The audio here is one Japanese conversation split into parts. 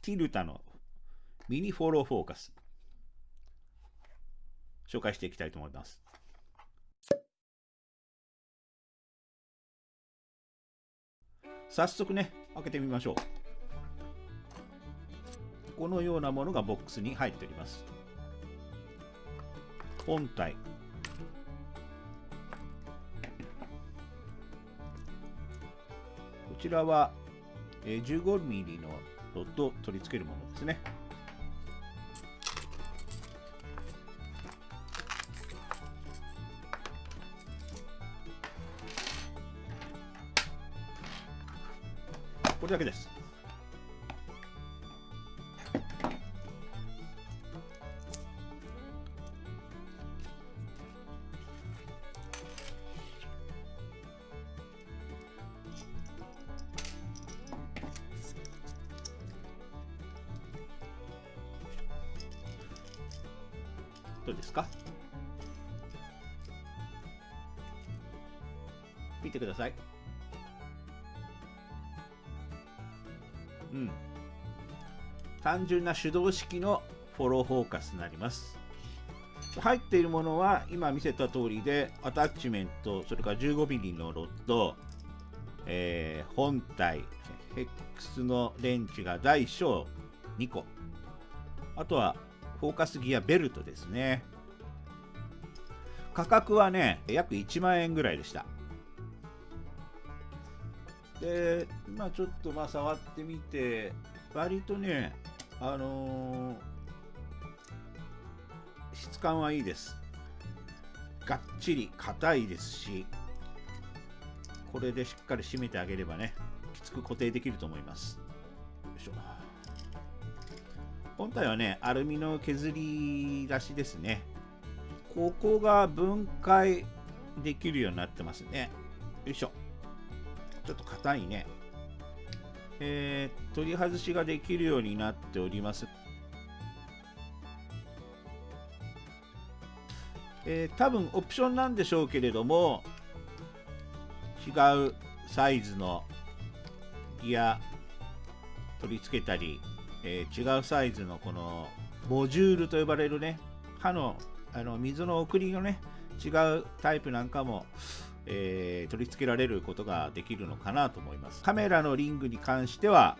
ティルタのミニフォローフォーカス紹介していきたいと思います。早速ね、開けてみましょう。このようなものがボックスに入っております。本体、こちらは 15mm のロッドを取り付けるものですね。これだけです。どうですか？見てください。単純な手動式のフォローフォーカスになります。入っているものは今見せた通りで、アタッチメント、それから 15mm のロッド、本体、ヘックスのレンチが大小2個、あとはフォーカスギアベルトですね。価格はね、約1万円ぐらいでした。で、ちょっと触ってみて、割とね、質感はいいです。がっちり硬いですし、これでしっかり締めてあげればね、きつく固定できると思います。よいしょ。本体はね、アルミの削り出しですね。ここが分解できるようになってますね。よいしょ。ちょっと硬いね。取り外しができるようになっております。多分オプションなんでしょうけれども、違うサイズのギア取り付けたり、違うサイズのこのモジュールと呼ばれるね、刃の水の送りのね、違うタイプなんかも、取り付けられることができるのかなと思います。カメラのリングに関しては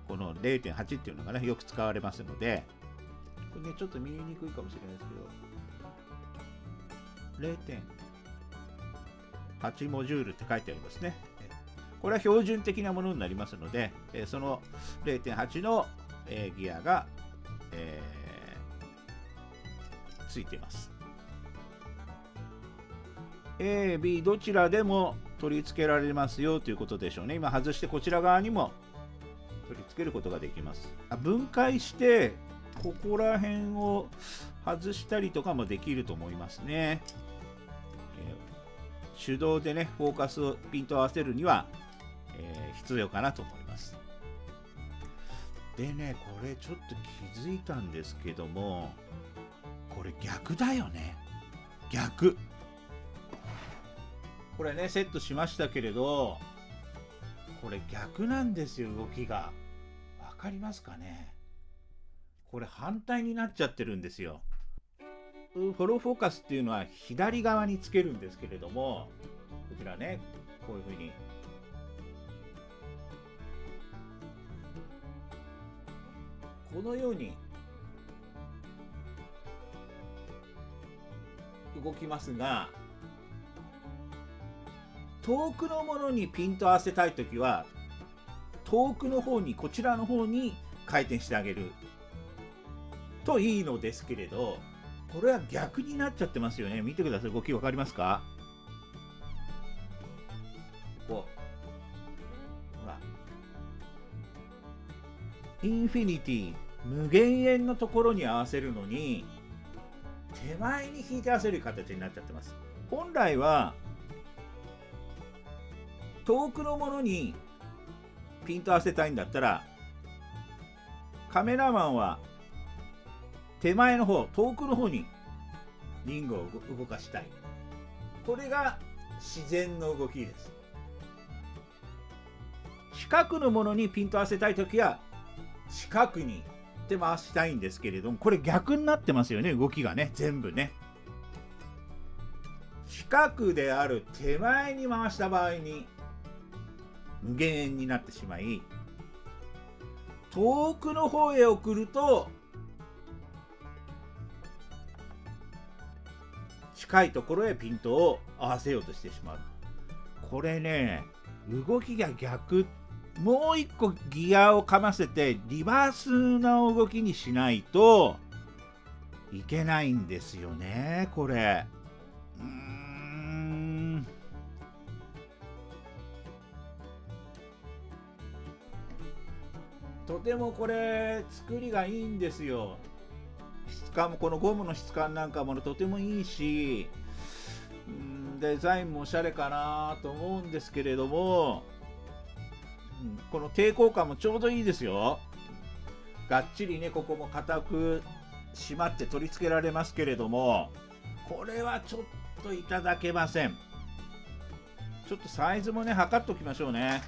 この 0.8 っていうのがね、よく使われますので、これね、ちょっと見えにくいかもしれないですけど、0.8 モジュールって書いてありますね。これは標準的なものになりますので、その 0.8 のギアが、ついています。A、B どちらでも取り付けられますよということでしょうね。今外してこちら側にも取り付けることができます。分解してここら辺を外したりとかもできると思いますね。手動でね、フォーカスをピント合わせるには、必要かなと思います。でね、これちょっと気づいたんですけども、これ逆だよね。逆。これね、セットしましたけれど、これ逆なんですよ、動きが。わかりますかね？これ反対になっちゃってるんですよ。フォローフォーカスっていうのは左側につけるんですけれども、こちらね、こういうふうにこのように動きますが、遠くのものにピント合わせたいときは、遠くの方に、こちらの方に回転してあげるといいのですけれど、これは逆になっちゃってますよね。見てください。動きわかりますか？こう、ほら、インフィニティ、無限遠のところに合わせるのに、手前に引いて合わせる形になっちゃってます。本来は遠くのものにピント合わせたいんだったら、カメラマンは手前の方、遠くの方にリングを動かしたい。これが自然の動きです。近くのものにピント合わせたいときは近くにって回したいんですけれども、これ逆になってますよね、動きがね、全部ね。近くである手前に回した場合に無限になってしまい、遠くの方へ送ると近いところへピントを合わせようとしてしまう。これね、動きが逆、もう一個ギアをかませてリバースな動きにしないといけないんですよね、これ。とてもこれ作りがいいんですよ。質感も、このゴムの質感なんかもとてもいいし、デザインもおしゃれかなと思うんですけれども、この抵抗感もちょうどいいですよ。がっちりね、ここも固く締まって取り付けられますけれども、これはちょっといただけません。ちょっとサイズもね、測っておきましょうね。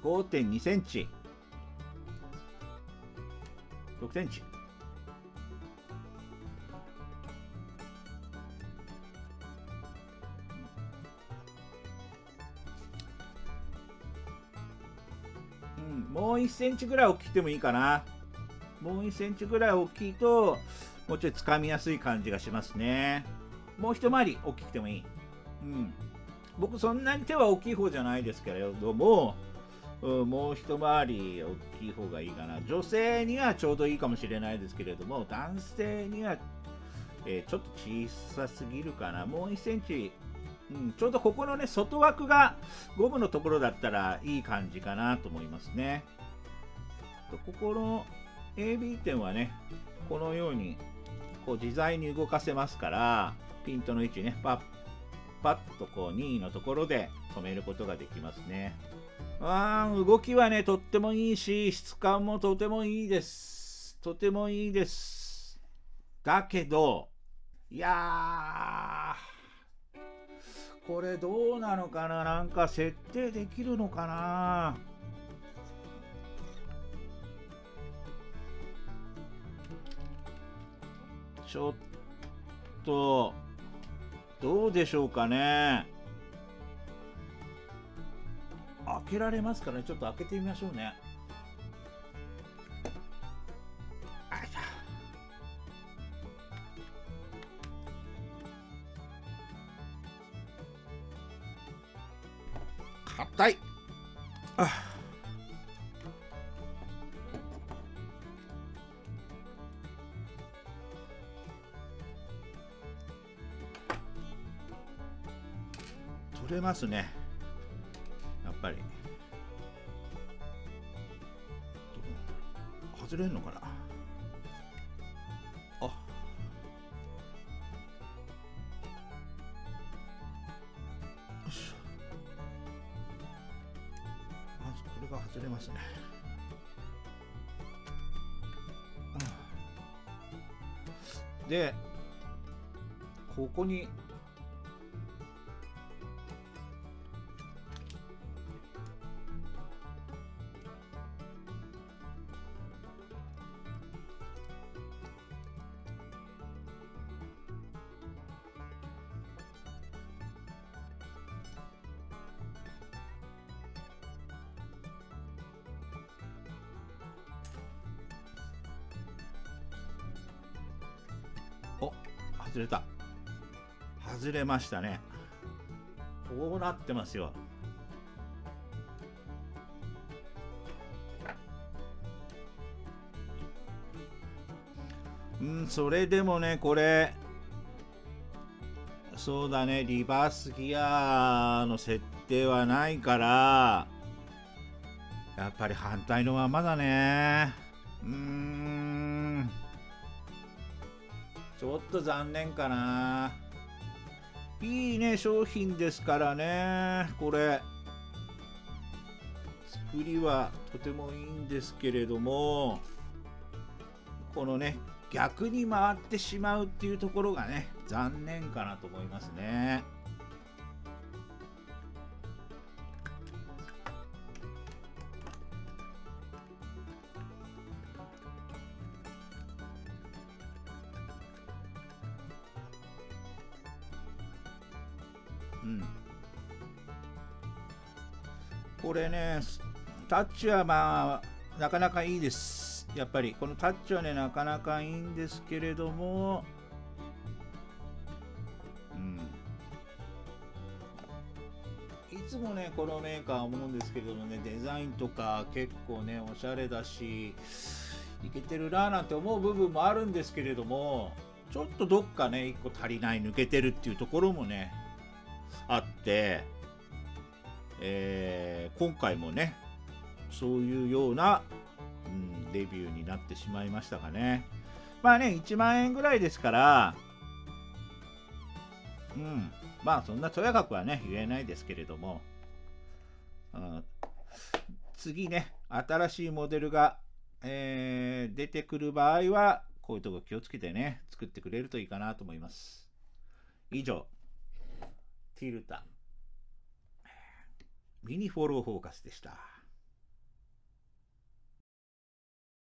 5.2 センチ、6センチ。もう1センチぐらい大きくてもいいかな。もう1センチぐらい大きいともうちょいつかみやすい感じがしますね。もう一回り大きくてもいい。僕そんなに手は大きい方じゃないですけれども、もう一回り大きい方がいいかな。女性にはちょうどいいかもしれないですけれども、男性には、ちょっと小さすぎるかな。もう1センチ、ちょうどここのね、外枠がゴムのところだったらいい感じかなと思いますね。ここの AB 点はね、このようにこう自在に動かせますから、ピントの位置ね、パッパッとこう2位のところで止めることができますね。動きはね、とってもいいし、質感もとてもいいです。とてもいいです。だけど、いやー、これどうなのかな。なんか設定できるのかな。ちょっとどうでしょうかね。開けられますかね。ちょっと開けてみましょうね。硬い。取れますね、やっぱり。外れるのかな。あ、よし。まずこれが外れますね。で、ここに外れた。外れましたね。こうなってますよ。それでもね、これそうだね、リバースギアの設定はないから、やっぱり反対のままだね。ちょっと残念かな。いいね、商品ですからね。これ作りはとてもいいんですけれども、このね、逆に回ってしまうっていうところがね、残念かなと思いますね。これね、タッチはまあなかなかいいです。やっぱりこのタッチはね、なかなかいいんですけれども、いつもねこのメーカー思うんですけれどもね、デザインとか結構ねおしゃれだし、いけてるなーなんて思う部分もあるんですけれども、ちょっとどっかね1個足りない、抜けてるっていうところもねあって、今回もねそういうような、レビューになってしまいましたがね。まあね、1万円ぐらいですから、まあそんなとやかくはね言えないですけれども、次ね新しいモデルが、出てくる場合はこういうとこ気をつけてね作ってくれるといいかなと思います。以上、ティルタミニフォローフォーカスでした。